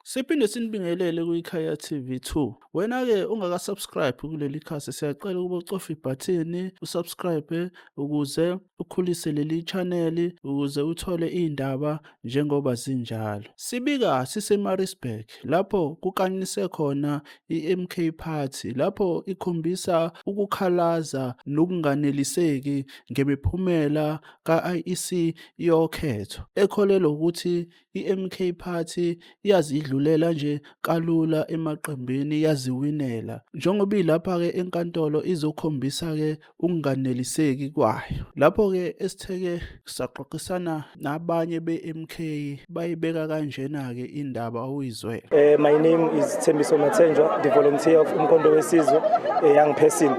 Siphinde sinibingelele kwiKhaya TV2. Wena-ke ungaka-subscribe kuleli khasi, siyacela ukuba ucofe ibhathini usubscribe ukuze ukhulise leli channel, ukuze uthole iy'ndaba njengoba zinjalo. Sibika sise-Maritzburg lapho kukanise khona i-MK Party, lapho ikhombisa ukukhalaza nokunganeliseki ngemiphumela ka-IEC yokhetho, ekholelwa ukuthi i-MK Party yazidlulela nje kalula emaqembini yaziwinela, njengoba ilapha-ke enkantolo izokhombisa-ke ukunganeliseki kwayo. Lapho-ke esithe-ke saxoxisana nabanye be-MK bayibeka kanjena-ke indaba uyizwele. My name is Thembiso Matsenjwa, the volunteer of Umkhonto weSizwe, a young person.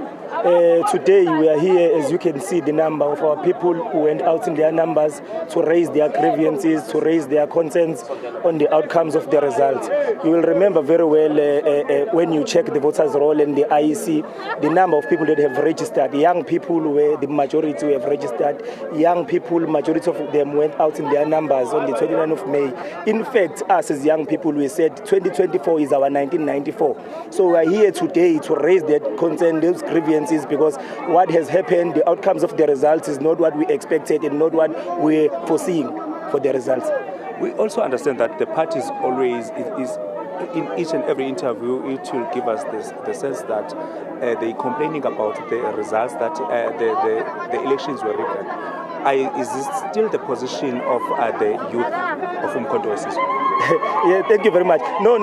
Today we are here, as you can see, the number of our people who went out in their numbers to raise their grievances, to raise their concerns on the outcomes of the results. You will remember very well when you check the voters' roll and the IEC, the number of people that have registered. Young people were the majority who have registered. Young people, majority of them went out in their numbers on the 29th of May. In fact, us as young people, we said 2024 is our 1994. So we are here today to raise that concern, those grievances, because what has happened, the outcomes of the results is not what we expected and not what we're foreseeing for the results. We also understand that the parties always is in each and every interview, it will give us the sense that they're complaining about the results, that the elections were rigged. Is this still the position of the youth of Umkhonto weSizwe? Yeah, thank you very much. No.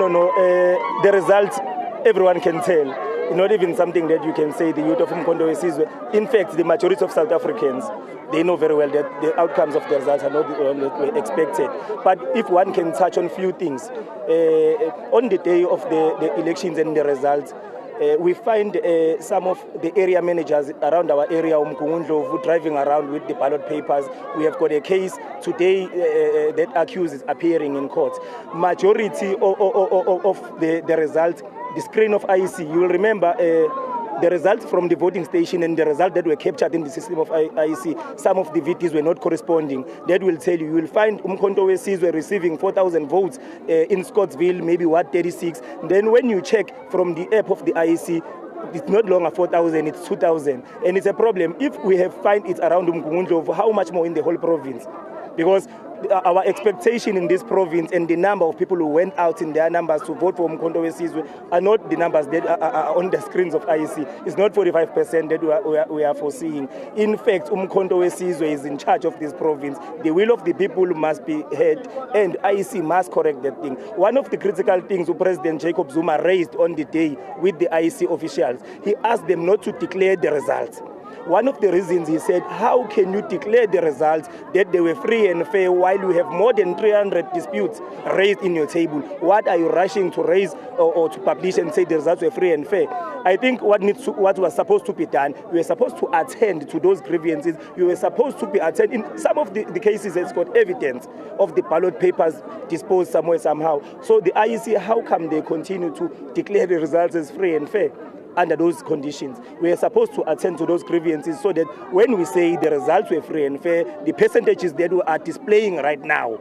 The results, everyone can tell. Not even something that you can say the youth of Umkhonto weSizwe. In fact, the majority of South Africans, they know very well that the outcomes of the results are not what were expected. But if one can touch on few things, on the day of the elections and the results, we find some of the area managers around our area, Umgungundlovu, driving around with the ballot papers. We have got a case today that accused is appearing in court. Majority of the results, the screen of IEC, you will remember the results from the voting station and the results that were captured in the system of IEC, some of the VTs were not corresponding. That will tell you will find Umkhonto weSizwe receiving 4,000 votes in Scottsville, maybe Ward 36. Then when you check from the app of the IEC, it's not longer 4,000, it's 2,000. And it's a problem. If we have find it around Umgungundlovu, how much more in the whole province? Because our expectation in this province and the number of people who went out in their numbers to vote for Umkhonto weSizwe are not the numbers that are on the screens of IEC. It's not 45% that we are foreseeing. In fact, Umkhonto weSizwe is in charge of this province. The will of the people must be heard, and IEC must correct that thing. One of the critical things President Jacob Zuma raised on the day with the IEC officials, he asked them not to declare the results. One of the reasons he said, how can you declare the results that they were free and fair while you have more than 300 disputes raised in your table? What are you rushing to raise or to publish and say the results were free and fair? I think what was supposed to be done, we were supposed to attend to those grievances. You were supposed to be attending. In some of the cases, it's got evidence of the ballot papers disposed somewhere, somehow. So the IEC, how come they continue to declare the results as free and fair? Under those conditions, we are supposed to attend to those grievances so that when we say the results were free and fair, the percentages that we are displaying right now,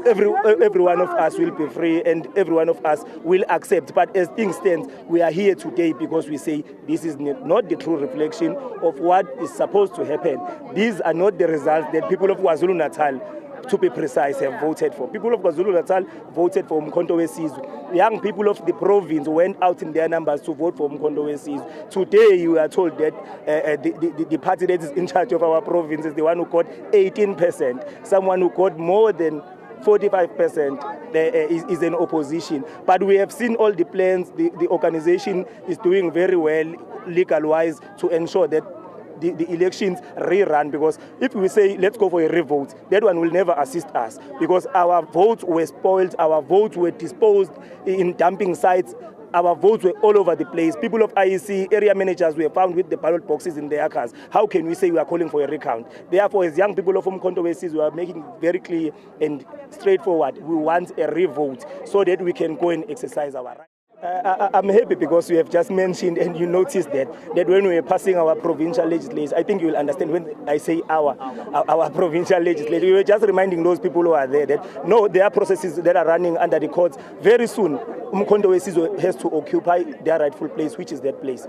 every one of us will be free and every one of us will accept. But as things stand, we are here today because we say this is not the true reflection of what is supposed to happen. These are not the results that people of KwaZulu-Natal, to be precise, have voted for. People of KwaZulu-Natal voted for Umkhonto weSizwe. Young people of the province went out in their numbers to vote for Umkhonto weSizwe. Today, you are told that the party that is in charge of our province is the one who got 18%. Someone who got more than 45% is an opposition. But we have seen all the plans. The organization is doing very well legal-wise to ensure that the elections rerun, because if we say let's go for a revote, that one will never assist us, because our votes were spoiled, our votes were disposed in dumping sites, our votes were all over the place. People of IEC, area managers were found with the ballot boxes in their cars. How can we say we are calling for a recount? Therefore, as young people of Umkhonto weSizwe, we are making very clear and straightforward, we want a revote so that we can go and exercise our rights. I'm happy because you have just mentioned and you noticed that when we were passing our provincial legislation, I think you will understand when I say our provincial legislation, we were just reminding those people who are there that no, there are processes that are running under the courts. Very soon, Umkhonto we Sizwe has to occupy their rightful place, which is that place.